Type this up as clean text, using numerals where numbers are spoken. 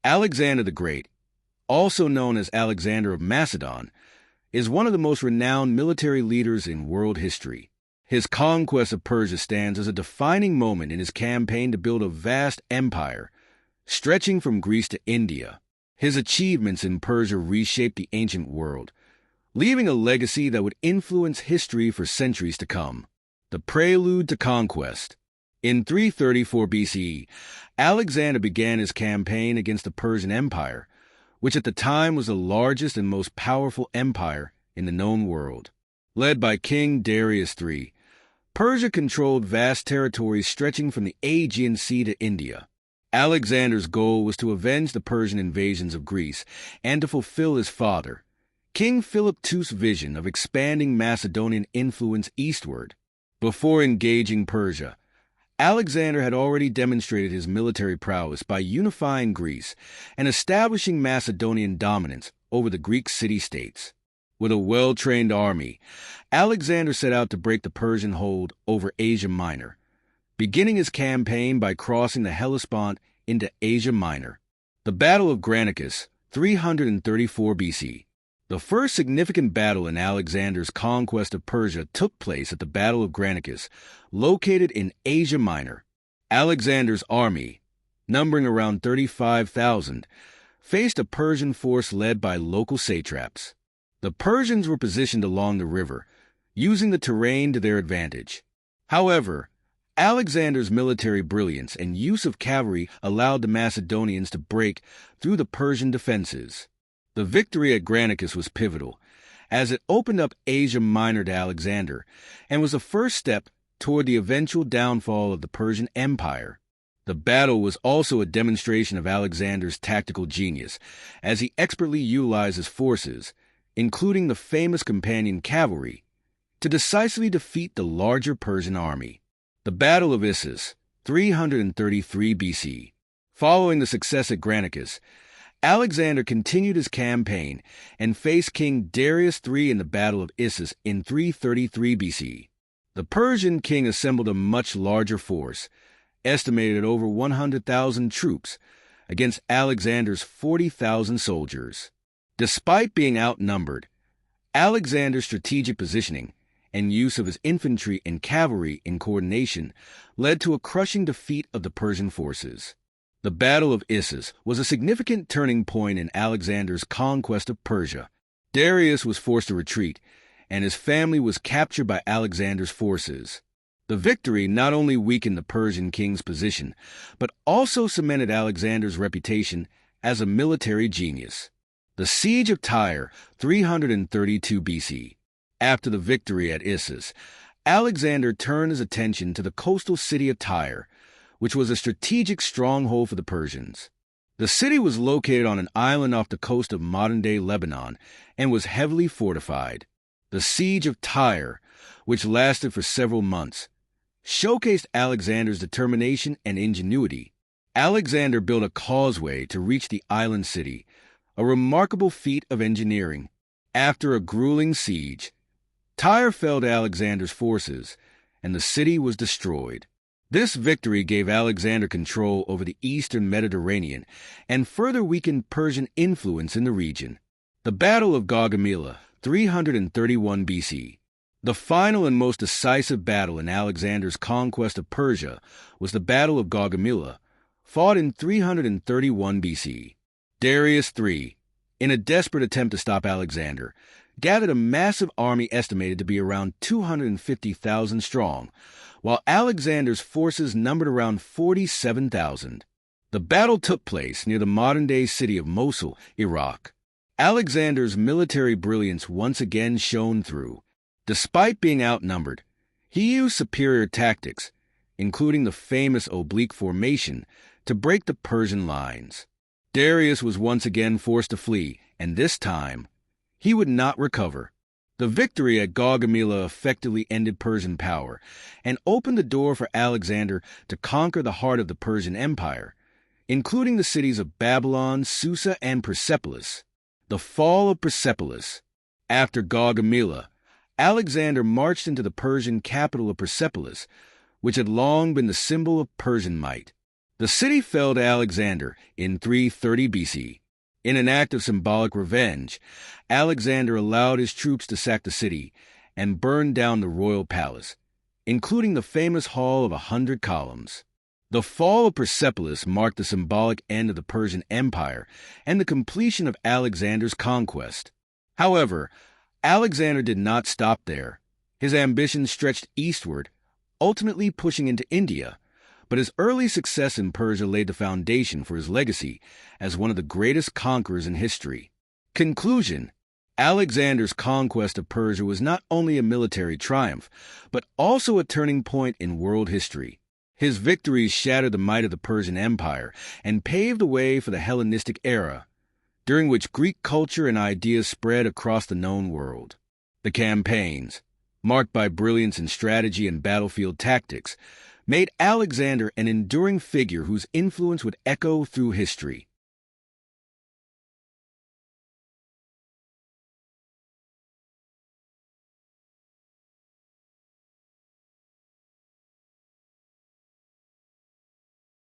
Alexander the Great, also known as Alexander of Macedon, is one of the most renowned military leaders in world history. His conquest of Persia stands as a defining moment in his campaign to build a vast empire, stretching from Greece to India. His achievements in Persia reshaped the ancient world, leaving a legacy that would influence history for centuries to come. The prelude to conquest. In 334 BCE, Alexander began his campaign against the Persian Empire, which at the time was the largest and most powerful empire in the known world. Led by King Darius III, Persia controlled vast territories stretching from the Aegean Sea to India. Alexander's goal was to avenge the Persian invasions of Greece and to fulfill his father, King Philip II's vision of expanding Macedonian influence eastward. Before engaging Persia, Alexander had already demonstrated his military prowess by unifying Greece and establishing Macedonian dominance over the Greek city-states. With a well-trained army, Alexander set out to break the Persian hold over Asia Minor, beginning his campaign by crossing the Hellespont into Asia Minor. The Battle of Granicus, 334 BC. The first significant battle in Alexander's conquest of Persia took place at the Battle of Granicus, located in Asia Minor. Alexander's army, numbering around 35,000, faced a Persian force led by local satraps. The Persians were positioned along the river, using the terrain to their advantage. However, Alexander's military brilliance and use of cavalry allowed the Macedonians to break through the Persian defenses. The victory at Granicus was pivotal, as it opened up Asia Minor to Alexander and was the first step toward the eventual downfall of the Persian Empire. The battle was also a demonstration of Alexander's tactical genius, as he expertly utilized his forces, including the famous companion cavalry, to decisively defeat the larger Persian army. The Battle of Issus, 333 BC. Following the success at Granicus, Alexander continued his campaign and faced King Darius III in the Battle of Issus in 333 BC. The Persian king assembled a much larger force, estimated at over 100,000 troops, against Alexander's 40,000 soldiers. Despite being outnumbered, Alexander's strategic positioning and use of his infantry and cavalry in coordination led to a crushing defeat of the Persian forces. The Battle of Issus was a significant turning point in Alexander's conquest of Persia. Darius was forced to retreat, and his family was captured by Alexander's forces. The victory not only weakened the Persian king's position, but also cemented Alexander's reputation as a military genius. The Siege of Tyre, 332 BC. After the victory at Issus, Alexander turned his attention to the coastal city of Tyre, which was a strategic stronghold for the Persians. The city was located on an island off the coast of modern-day Lebanon and was heavily fortified. The Siege of Tyre, which lasted for several months, showcased Alexander's determination and ingenuity. Alexander built a causeway to reach the island city, a remarkable feat of engineering. After a grueling siege, Tyre fell to Alexander's forces, and the city was destroyed. This victory gave Alexander control over the eastern Mediterranean and further weakened Persian influence in the region. The Battle of Gaugamela, 331 BC. The final and most decisive battle in Alexander's conquest of Persia was the Battle of Gaugamela, fought in 331 BC. Darius III, in a desperate attempt to stop Alexander, gathered a massive army estimated to be around 250,000 strong, while Alexander's forces numbered around 47,000. The battle took place near the modern-day city of Mosul, Iraq. Alexander's military brilliance once again shone through. Despite being outnumbered, he used superior tactics, including the famous oblique formation, to break the Persian lines. Darius was once again forced to flee, and this time, he would not recover. The victory at Gaugamela effectively ended Persian power and opened the door for Alexander to conquer the heart of the Persian Empire, including the cities of Babylon, Susa, and Persepolis. The fall of Persepolis. After Gaugamela, Alexander marched into the Persian capital of Persepolis, which had long been the symbol of Persian might. The city fell to Alexander in 330 BC. In an act of symbolic revenge, Alexander allowed his troops to sack the city and burn down the royal palace, including the famous Hall of 100 Columns. The fall of Persepolis marked the symbolic end of the Persian Empire and the completion of Alexander's conquest. However, Alexander did not stop there. His ambitions stretched eastward, ultimately pushing into India, but his early success in Persia laid the foundation for his legacy as one of the greatest conquerors in history. Conclusion: Alexander's conquest of Persia was not only a military triumph, but also a turning point in world history. His victories shattered the might of the Persian Empire and paved the way for the Hellenistic era, during which Greek culture and ideas spread across the known world. The campaigns, marked by brilliance in strategy and battlefield tactics, made Alexander an enduring figure whose influence would echo through history.